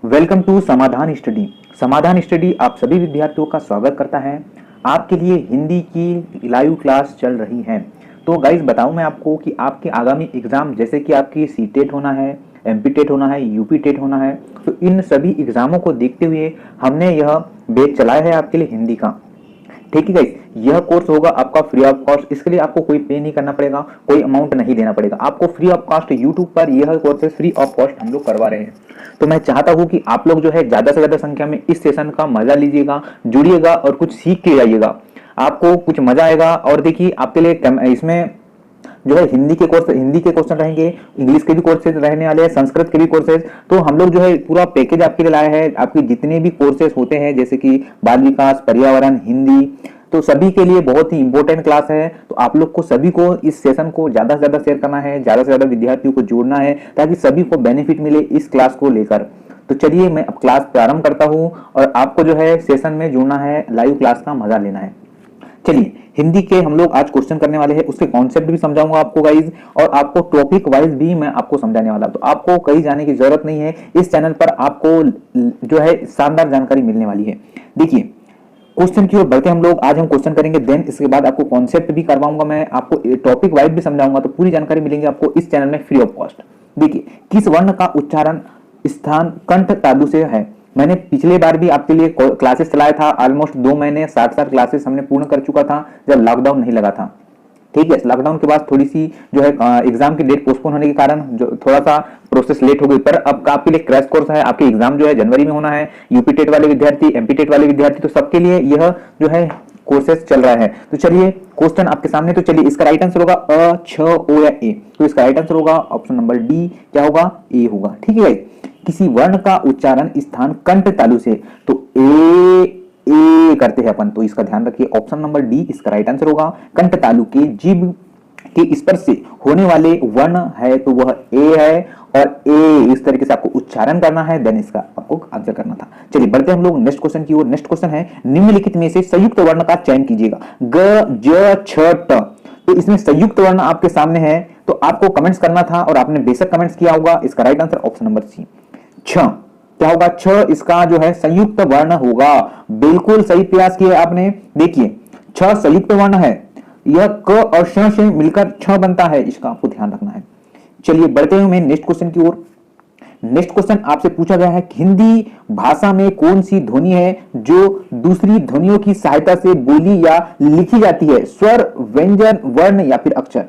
Welcome to समाधान study. समाधान study आप सभी विद्यार्थियों का स्वागत करता है। आपके लिए हिंदी की लाइव क्लास चल रही है। तो गाइस बताऊं मैं आपको कि आपके आगामी एग्जाम जैसे कि आपकी सी टेट होना है, एमपी टेट होना है, यूपी टेट होना है, तो इन सभी एग्जामों को देखते हुए हमने यह बैच चलाया है आपके लिए हिंदी का। ठीक है गाइस, यह कोर्स होगा आपका फ्री ऑफ कॉस्ट। इसके लिए आपको कोई पे नहीं करना पड़ेगा, कोई अमाउंट नहीं देना पड़ेगा। आपको फ्री ऑफ कॉस्ट यूट्यूब पर यह कोर्स फ्री ऑफ कॉस्ट हम लोग करवा रहे हैं। तो मैं चाहता हूं कि आप लोग जो है ज्यादा से ज्यादा संख्या में इस सेशन का मजा लीजिएगा, जुड़िएगा और कुछ सीख के जाइएगा। आपको कुछ मजा आएगा। और देखिए आपके लिए इसमें जो है हिंदी के क्वेश्चन रहेंगे, इंग्लिश के भी कोर्सेज रहने वाले हैं, संस्कृत के भी कोर्सेज। तो हम लोग जो है पूरा पैकेज आपके लिए लाया है। आपके जितने भी कोर्सेज होते हैं जैसे कि बाल विकास, पर्यावरण, हिंदी, तो सभी के लिए बहुत ही इंपॉर्टेंट क्लास है। तो आप लोग को सभी को इस सेशन को ज्यादा से ज्यादा शेयर करना है, ज्यादा से ज्यादा विद्यार्थियों को जोड़ना है ताकि सभी को बेनिफिट मिले इस क्लास को लेकर। तो चलिए मैं अब क्लास प्रारंभ करता हूं और आपको जो है सेशन में जुड़ना है, लाइव क्लास का मजा लेना है। चलिए हिंदी के हम लोग आज क्वेश्चन करने वाले हैं, उसके कॉन्सेप्ट भी समझाऊंगा आपको गाइज, और आपको टॉपिक वाइज भी मैं आपको समझाने वाला। तो आपको कहीं जाने की जरूरत नहीं है, इस चैनल पर आपको जो है शानदार जानकारी मिलने वाली है। देखिए क्वेश्चन की ओर बढ़ते हम लोग। आज हम क्वेश्चन करेंगे, देन इसके बाद आपको कॉन्सेप्ट भी करवाऊंगा, मैं आपको टॉपिक वाइज भी समझाऊंगा। तो पूरी जानकारी मिलेंगी आपको इस चैनल में फ्री ऑफ कॉस्ट। देखिए किस वर्ण का उच्चारण स्थान कंठ तालु से है। मैंने पिछले बार भी आपके लिए क्लासेस चलाया था, ऑलमोस्ट 2 महीने 60 क्लासेस हमने पूर्ण कर चुका था जब लॉकडाउन नहीं लगा था। ठीक है, लॉकडाउन के बाद थोड़ी सी जो है एग्जाम की डेट पोस्टपोन होने के कारण जो थोड़ा सा प्रोसेस लेट हो गई, पर अब आपके लिए क्रैश कोर्स है। आपके एग्जाम जो है जनवरी में होना है। यूपी टेट वाले विद्यार्थी, एमपी टेट वाले विद्यार्थी, तो सबके लिए यह जो है कोर्सेस चल रहा है। तो चलिए क्वेश्चन आपके सामने। तो चलिए इसका राइट आंसर होगा अ, छ, ओ या ए। तो इसका राइट आंसर होगा ऑप्शन नंबर डी। क्या होगा? ए होगा। ठीक है भाई, किसी वर्ण का उच्चारण स्थान कंठ तालु से, तो ए करते हैं अपन, तो इसका ध्यान रखिए ऑप्शन नंबर डी इसका राइट आंसर होगा। कंठ तालु के जीभ के स्पर्श से होने वाले वर्ण है तो वह ए है, और ए इस तरीके से आपको उच्चारण करना है, देन इसका आपको आंसर करना था। चलिए बढ़ते हम लोग नेक्स्ट क्वेश्चन की ओर। नेक्स्ट क्वेश्चन है, निम्नलिखित में से संयुक्त वर्ण का चयन कीजिएगा। ग, ज, छ, ट। तो इसमें संयुक्त वर्ण आपके सामने है, तो आपको कमेंट्स करना था और आपने बेशक कमेंट्स किया होगा। इसका right answer option number C, छ। क्या होगा? छ इसका जो है संयुक्त वर्ण होगा। बिल्कुल सही प्रयास किया आपने। देखिए छ संयुक्त वर्ण है, यह क और श से मिलकर छ बनता है, इसका आपको ध्यान रखना है। चलिए बढ़ते हैं मैं नेक्स्ट क्वेश्चन की ओर। नेक्स्ट क्वेश्चन आपसे पूछा गया है कि हिंदी भाषा में कौन सी ध्वनि है जो दूसरी ध्वनियों की सहायता से बोली या लिखी जाती है? स्वर, व्यंजन, वर्ण या फिर अक्षर?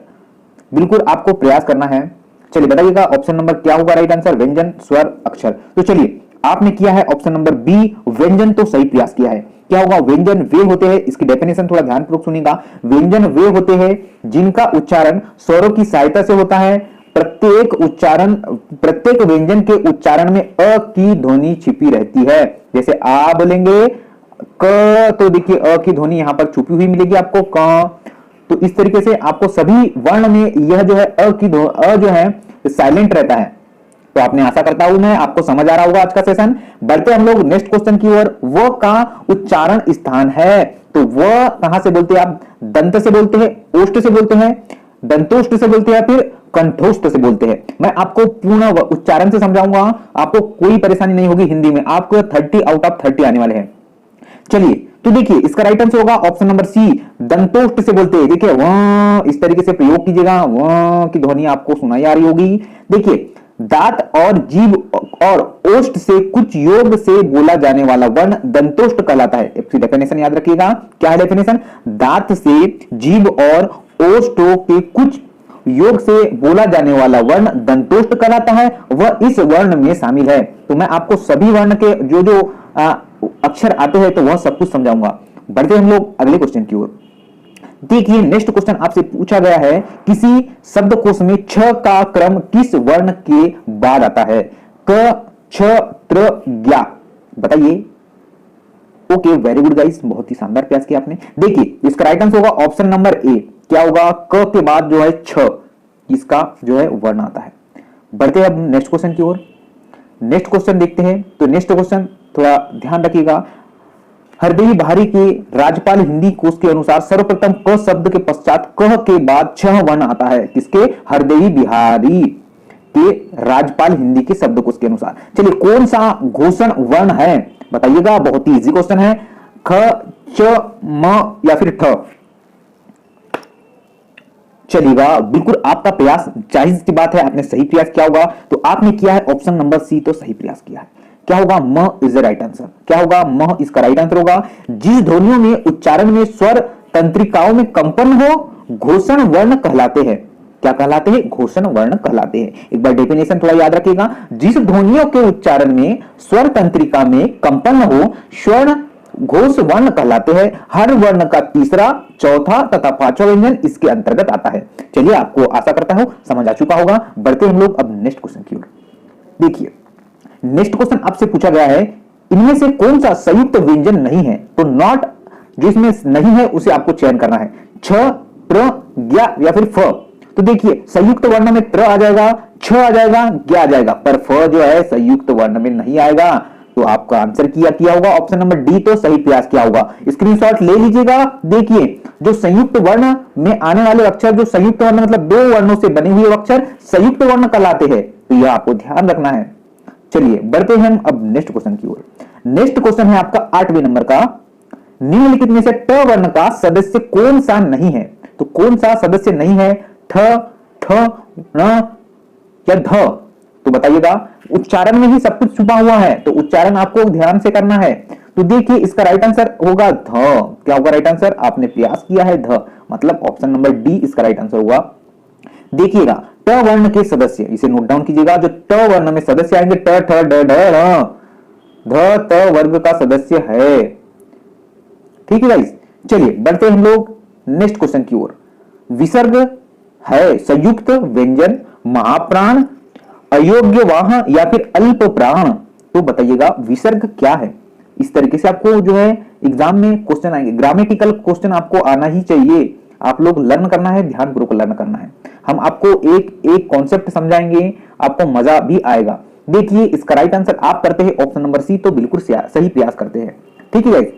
बिल्कुल आपको प्रयास करना है। चलिए बताइएगा ऑप्शन नंबर क्या होगा राइट आंसर? व्यंजन, स्वर, अक्षर। तो चलिए आपने किया है ऑप्शन नंबर बी व्यंजन, तो सही प्रयास किया है। क्या होगा? व्यंजन वे होते हैं, इसकी डेफिनेशन थोड़ा ध्यानपूर्वक सुनिएगा। व्यंजन वे होते हैं जिनका उच्चारण स्वरों की सहायता से होता है। प्रत्येक व्यंजन के उच्चारण में अ की ध्वनि छिपी रहती है। जैसे आ बोलेंगे क, तो देखिए अ की ध्वनि यहां पर छुपी हुई मिलेगी आपको, क। तो इस तरीके से आपको सभी वर्ण में यह जो है अ जो है साइलेंट रहता है। तो आपने आशा करता हूं मैं आपको समझ आ रहा होगा आज का सेशन। बढ़ते हम लोग नेक्स्ट क्वेश्चन की ओर। व का उच्चारण स्थान है, तो वह कहां से बोलते हैं आप? दंत से बोलते हैं, ओष्ठ से बोलते हैं, दंतोष्ठ से बोलते हैं, फिर कंठोष्ठ से बोलते हैं। मैं आपको पूर्ण उच्चारण से समझाऊंगा, आपको कोई परेशानी नहीं होगी। हिंदी में आपको 30 आउट ऑफ 30 आने वाले हैं। चलिए तो देखिए इसका राइट आंसर होगा ऑप्शन नंबर सी, दंतोष्ठ से बोलते हैं। देखिए वह इस तरीके से प्रयोग कीजिएगा, वह की ध्वनि आपको सुनाई आ रही होगी। देखिए दांत और जीभ और ओष्ठ से कुछ योग से बोला जाने वाला वर्ण दंतोष्ठ कहलाता है। इसकी डेफिनेशन याद रखिएगा। क्या है डेफिनेशन? दांत से जीभ और ओष्ठों के कुछ योग से बोला जाने वाला वर्ण दंतोष्ठ कहलाता है, वह इस वर्ण में शामिल है। तो मैं आपको सभी वर्ण के जो जो अक्षर आते हैं तो वह सब कुछ समझाऊंगा। बढ़ते हम लोग अगले क्वेश्चन की ओर। देखिए नेक्स्ट क्वेश्चन आपसे पूछा गया है, किसी शब्दकोश में छ का क्रम किस वर्ण के बाद आता है? क, छ, त्र, ज्ञा। बताइए। ओके वेरी गुड गाइस, बहुत ही शानदार प्रयास किया आपने। देखिए इसका राइट आंसर होगा ऑप्शन नंबर ए। क्या होगा? क के बाद जो है छ, इसका जो है वर्ण आता है। बढ़ते हैं अब नेक्स्ट क्वेश्चन की ओर। नेक्स्ट क्वेश्चन देखते हैं। तो नेक्स्ट क्वेश्चन थोड़ा ध्यान रखिएगा। हरदेवी बिहारी के राज्यपाल हिंदी कोश के अनुसार सर्वप्रथम क शब्द के पश्चात कह के बाद छह वर्ण आता है। किसके? हरदेवी बिहारी। के राजपाल हिंदी के शब्दकोश के अनुसार। चलिए कौन सा घोषण वर्ण है बताइएगा, बहुत ही इजी क्वेश्चन है। ख, च, म या फिर ठ। चलिएगा बिल्कुल आपका प्रयास जायज की बात है, आपने सही प्रयास किया होगा। तो आपने किया है ऑप्शन नंबर सी, तो सही प्रयास किया है। क्या होगा, म इज द राइट आंसर। क्या होगा, म इसका राइट आंसर होगा। जिस ध्वनियों में उच्चारण में स्वर तंत्रिकाओं में कंपन हो घोषण वर्ण कहलाते हैं। क्या कहलाते हैं, घोषण वर्ण कहलाते हैं। एक बार डेफिनेशन थोड़ा याद रखिएगा। जिस ध्वनियों के उच्चारण में स्वर तंत्रिका में कंपन हो स्वर्ण घोष वर्ण कहलाते हैं। हर वर्ण का तीसरा, चौथा तथा पांचवा व्यंजन इसके अंतर्गत आता है। चलिए आपको आशा करता हूं समझ आ चुका होगा। बढ़ते हम लोग अब नेक्स्ट क्वेश्चन की ओर। देखिए नेक्स्ट क्वेश्चन आपसे पूछा गया है, इनमें से कौन सा संयुक्त व्यंजन नहीं है। तो नॉट जो इसमें नहीं है उसे आपको चयन करना है। छ, प्र, ज्ञ या फिर फ। तो देखिए संयुक्त वर्ण में त्र आ जाएगा, छ आ जाएगा, ज्ञ आ जाएगा, पर फ जो है संयुक्त वर्ण में नहीं आएगा। तो आपका आंसर किया होगा ऑप्शन नंबर डी, तो सही प्रयास किया होगा। स्क्रीनशॉट ले लीजिएगा। देखिए जो संयुक्त वर्ण में आने वाले अक्षर, जो संयुक्त वर्ण मतलब दो वर्णों से बने हुए अक्षर संयुक्त वर्ण कहलाते हैं। तो यह आपको ध्यान रखना है। चलिए बढ़ते हैं हम अब नेक्स्ट क्वेश्चन की ओर। नेक्स्ट क्वेश्चन है आपका 8वें नंबर का। निम्नलिखित में से ट वर्ण का सदस्य कौन सा नहीं है। तो कौन सा सदस्य नहीं है, ठ, ठ, न या ध। तो बताइएगा, उच्चारण में ही सब कुछ छुपा हुआ है, तो उच्चारण आपको ध्यान से करना है। तो देखिए इसका राइट आंसर होगा ध। क्या होगा राइट आंसर, आपने प्रयास किया है ध, मतलब ऑप्शन नंबर डी इसका राइट आंसर होगा। देखिएगा ट वर्ण के सदस्य, इसे नोट डाउन कीजिएगा। जो ट वर्ण में सदस्य आएंगे ट, ठ, ड, ढ, ण, ध, त वर्ग का सदस्य है। ठीक है गाइस, चलिए बढ़ते हम लोग नेक्स्ट क्वेश्चन की ओर। विसर्ग है संयुक्त व्यंजन, महाप्राण, अयोग्य वाह या फिर अल्प प्राण। तो बताइएगा विसर्ग क्या है। इस तरीके से आपको जो है एग्जाम में क्वेश्चन आएंगे, ग्रामेटिकल क्वेश्चन आपको आना ही चाहिए। आप लोग लर्न करना है, ध्यानपूर्वक लर्न करना है। हम आपको एक एक कॉन्सेप्ट समझाएंगे, आपको मजा भी आएगा। देखिए इसका राइट आंसर आप करते हैं ऑप्शन नंबर सी, तो बिल्कुल सही प्रयास करते हैं। ठीक है गाइस,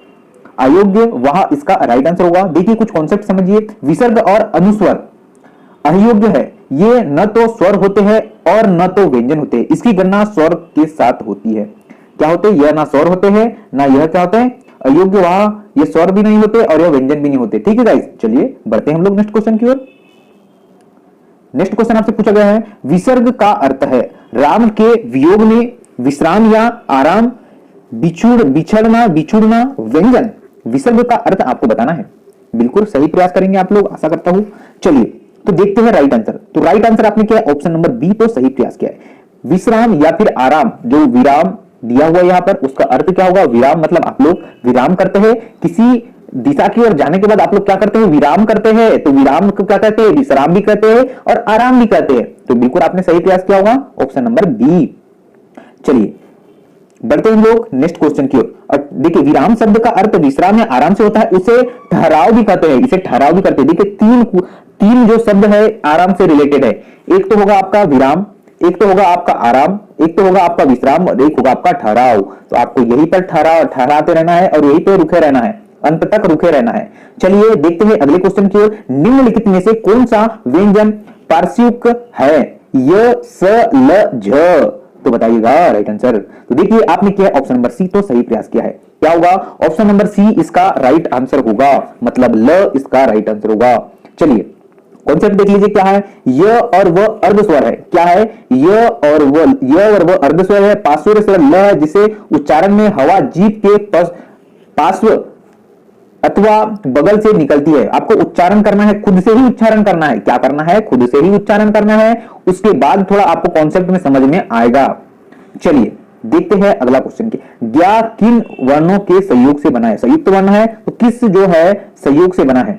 अयोग्य वह इसका राइट आंसर होगा। देखिए कुछ कॉन्सेप्ट समझिए। विसर्ग और अनुस्वर अयोग्य है, ये न तो स्वर होते हैं और न तो व्यंजन होते हैं। इसकी गणना स्वर के साथ होती है। क्या होते हैं, यह ना स्वर होते हैं ना यह क्या होते हैं अयोग्य वह, ये स्वर भी नहीं होते और यह व्यंजन भी नहीं होते। ठीक है गाइस, चलिए बढ़ते हैं हम लोग नेक्स्ट क्वेश्चन की ओर। नेक्स्ट क्वेश्चन आपसे पूछा गया है, विसर्ग का अर्थ है राम के वियोग में विश्राम या आराम, बिछड़ना, बिछुड़ना, व्यंजन। विसर्ग का अर्थ आपको बताना है। बिल्कुल सही प्रयास करेंगे आप लोग, आशा करता हूं। चलिए तो देखते हैं राइट आंसर। तो राइट आंसर आपने किया ऑप्शन नंबर बी, तो सही प्रयास किया है। विश्राम या फिर आराम, जो विराम दिया हुआ यहां पर, उसका अर्थ क्या होगा, विराम मतलब आप लोग विराम करते हैं किसी दिशा की ओर जाने के बाद आप लोग क्या करते हैं, विराम करते हैं। तो विराम को क्या कहते हैं, विश्राम भी कहते हैं और आराम भी कहते हैं। तो बिल्कुल आपने सही प्रयास किया होगा ऑप्शन नंबर बी। चलिए बढ़ते हैं लोग नेक्स्ट क्वेश्चन की ओर। और देखिए विराम शब्द का अर्थ विश्राम या आराम से होता है, उसे ठहराव भी कहते हैं, इसे ठहराव भी करते हैं। देखिए तीन जो शब्द है आराम से रिलेटेड है। एक तो होगा आपका विराम, एक तो होगा आपका आराम, एक तो होगा आपका विश्राम और एक होगा आपका ठहराव। तो आपको यहीं पर ठहराते रहना है और यहीं पे रुके रहना है, अंत तक रुके रहना है। चलिए देखते हैं अगले क्वेश्चन की ओर। निम्नलिखित में से कौन सा व्यंजन पार्श्वयुक्त है, य, स, ल, झ। तो बताइएगा राइट आंसर। तो देखिए आपने किया ऑप्शन नंबर सी, तो सही प्रयास किया है। क्या होगा, ऑप्शन नंबर सी इसका राइट आंसर होगा, मतलब ल इसका राइट आंसर होगा। चलिए कॉन्सेप्ट देख लीजिए क्या है, य और व अर्धस्वर है। क्या है, य और व अर्धस्वर है। पार्श्व स्वर ल है, जिसे उच्चारण में हवा जीभ के पार्श्व अथवा बगल से निकलती है। आपको उच्चारण करना है, खुद से ही उच्चारण करना है। क्या करना है, खुद से ही उच्चारण करना है। उसके बाद थोड़ा आपको कॉन्सेप्ट में समझ में आएगा। चलिए देखते हैं अगला क्वेश्चन की। ज्ञा किन वर्णों के संयोग से बना है। संयुक्त वर्ण है तो किस जो है संयोग से बना है।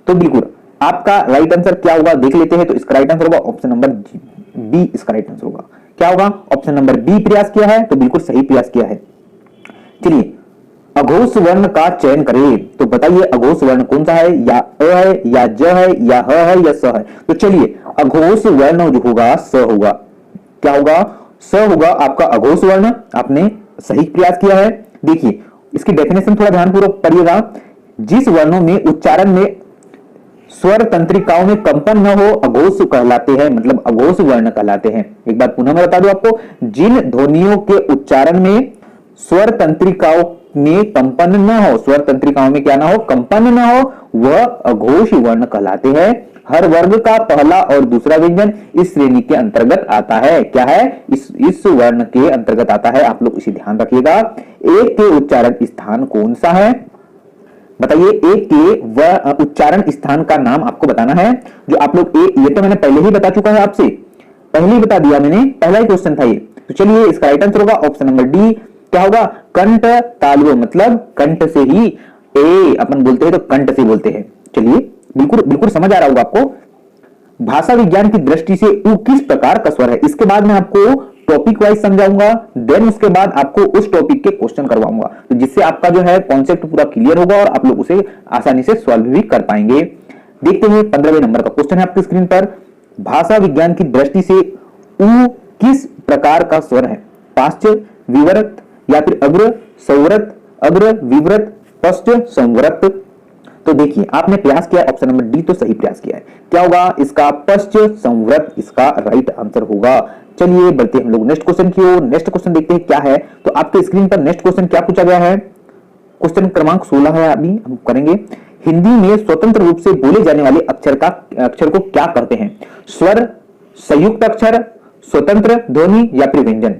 तो बिल्कुल आपका राइट आंसर क्या होगा देख लेते हैं। तो इसका राइट आंसर होगा ऑप्शन नंबर बी, इसका राइट आंसर होगा। क्या होगा, ऑप्शन नंबर बी प्रयास किया है, तो बिल्कुल सही प्रयास किया है। चलिए अघोष वर्ण का चयन करें। तो बताइए अघोष वर्ण कौन सा है, या अ है या ज है या ह है या स है। तो चलिए अघोष वर्ण जो होगा स होगा। क्या होगा, स होगा आपका अघोष वर्ण। आपने सही प्रयास किया है। देखिए इसकी डेफिनेशन थोड़ा ध्यानपूर्वक पढ़िएगा। जिस वर्णों में उच्चारण में स्वर तंत्रिकाओं में कंपन न हो अघोष कहलाते हैं, मतलब अघोष वर्ण कहलाते हैं। एक बात पुनः मैं बता दूं आपको, जिन ध्वनियों के उच्चारण में स्वर तंत्रिकाओं में कंपन न हो, स्वर तंत्रिकाओं में क्या ना हो, कंपन न हो, वह अघोष वर्ण कहलाते हैं। हर वर्ग का पहला और दूसरा व्यंजन इस श्रेणी के अंतर्गत आता है। क्या है? इस वर्ण के अंतर्गत आता है। आप लोग इसे ध्यान रखिएगा। एक के उच्चारण स्थान कौन सा है? बताइए, एक के वह उच्चारण स्थान का नाम आपको बताना है। जो आप लोग ये तो मैंने पहले ही बता चुका है आपसे, पहले ही बता दिया मैंने, पहला ही क्वेश्चन था ये। तो चलिए इसका राइट आंसर होगा ऑप्शन नंबर डी। क्या होगा? कंठ तालु, मतलब कंठ से ही ए अपन बोलते हैं तो कंठ से बोलते हैं। चलिए बिल्कुल बिल्कुल समझ आ रहा होगा आपको। भाषा विज्ञान की दृष्टि से उ किस प्रकार का स्वर है, इसके बाद मैं आपको टॉपिक वाइज समझाऊंगा, देन उसके बाद आपको उस टॉपिक के क्वेश्चन करवाऊंगा, तो जिससे आपका जो है कॉन्सेप्ट पूरा क्लियर होगा और आप लोग उसे आसानी से सॉल्व भी कर पाएंगे। देखते हैं 15वें नंबर का क्वेश्चन है आपकी स्क्रीन पर। भाषा विज्ञान की दृष्टि से उ किस प्रकार का स्वर है? पाश्च, विवरत या फिर अग्र, सौवरत, अग्र, विवरत, पश्च, संवरत। तो देखिए आपने प्रयास किया ऑप्शन नंबर डी, तो सही प्रयास किया है। क्या होगा? इसका पश्च संवृत इसका राइट आंसर होगा। चलिए बढ़ते हैं हम लोग नेक्स्ट क्वेश्चन की ओर। नेक्स्ट क्वेश्चन देखते हैं क्या है। तो आपके स्क्रीन पर नेक्स्ट क्वेश्चन क्या पूछा गया है? क्वेश्चन क्रमांक 16 है, अभी हम करेंगे। हिंदी में स्वतंत्र रूप से बोले जाने वाले अक्षर को क्या कहते हैं? स्वर, संयुक्त अक्षर, स्वतंत्र ध्वनि या फिर व्यंजन?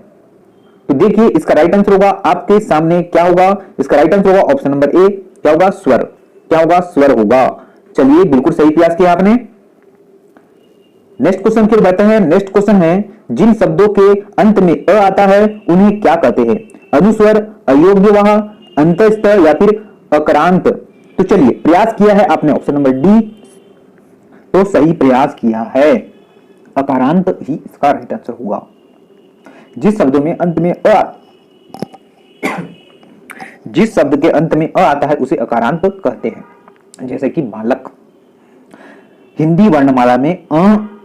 तो देखिए इसका राइट आंसर होगा आपके सामने। क्या होगा? इसका राइट आंसर होगा ऑप्शन नंबर ए। क्या होगा? स्वर। क्या होगा? स्वर होगा। चलिए बिल्कुल सही प्रयास किया आपने। नेक्स्ट क्वेश्चन फिर बढ़ते हैं। नेक्स्ट क्वेश्चन है, जिन शब्दों के अंत में अ आता है उन्हें क्या कहते हैं? अनुस्वर, अयोग्यवाह, अंतस्थ या फिर अकरांत? तो चलिए प्रयास किया है आपने ऑप्शन नंबर डी, तो सही प्रयास किया है। अकारांत ही इसका राइट आंसर होगा। जिस शब्दों में अंत में जिस शब्द के अंत में अ आता है उसे अकारांत कहते हैं। जैसे कि बालक। हिंदी वर्णमाला में अ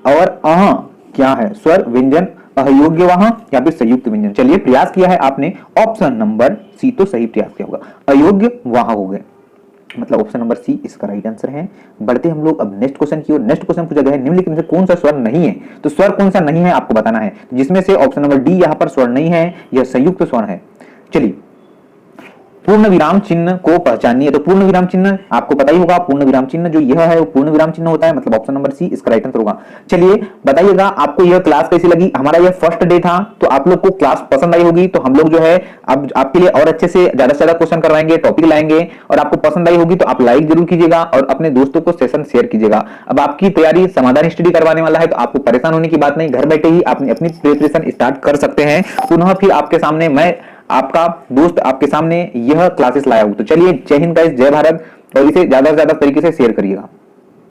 और अह क्या है? स्वर, व्यंजन, अयोग्यवाह या फिर संयुक्त व्यंजन? चलिए प्रयास किया है आपने ऑप्शन नंबर सी, तो सही प्रयास किया होगा। अयोग्यवाह हो गए, मतलब ऑप्शन नंबर सी इसका राइट आंसर है। बढ़ते हम लोग अब नेक्स्ट क्वेश्चन की ओर। नेक्स्ट क्वेश्चन पूछा गया है, निम्नलिखित में से कौन सा स्वर नहीं है? तो स्वर कौन सा नहीं है आपको बताना है, जिसमें से ऑप्शन नंबर डी यहाँ पर स्वर नहीं है, यह संयुक्त स्वर है। चलिए पूर्ण विराम चिन्ह को पहचानिए। तो पूर्ण विराम चिन्ह आपको पता ही होगा, पूर्ण विराम चिन्ह जो यह है वो पूर्ण विराम चिन्ह होता है, मतलब ऑप्शन नंबर सी इसका राइट आंसर होगा। चलिए बताइएगा आपको यह क्लास कैसी लगी। हमारा यह फर्स्ट डे था, तो आप लोग को क्लास पसंद आई होगी, तो हम लोग जो है अब आपके लिए और अच्छे से ज्यादा क्वेश्चन करवाएंगे, टॉपिक लाएंगे, और आपको पसंद आई होगी तो आप लाइक जरूर कीजिएगा और अपने दोस्तों को सेशन शेयर कीजिएगा। अब आपकी तैयारी समाधान स्टडी करवाने वाला है, तो आपको परेशान होने की बात नहीं, घर बैठे ही आप अपनी प्रिपरेशन स्टार्ट कर सकते हैं। पुनः फिर आपके सामने मैं आपका दोस्त आपके सामने यह क्लासेस लाया हूं। तो चलिए जय हिंद गाइस, जय भारत, और इसे ज्यादा से ज्यादा तरीके से शेयर करिएगा।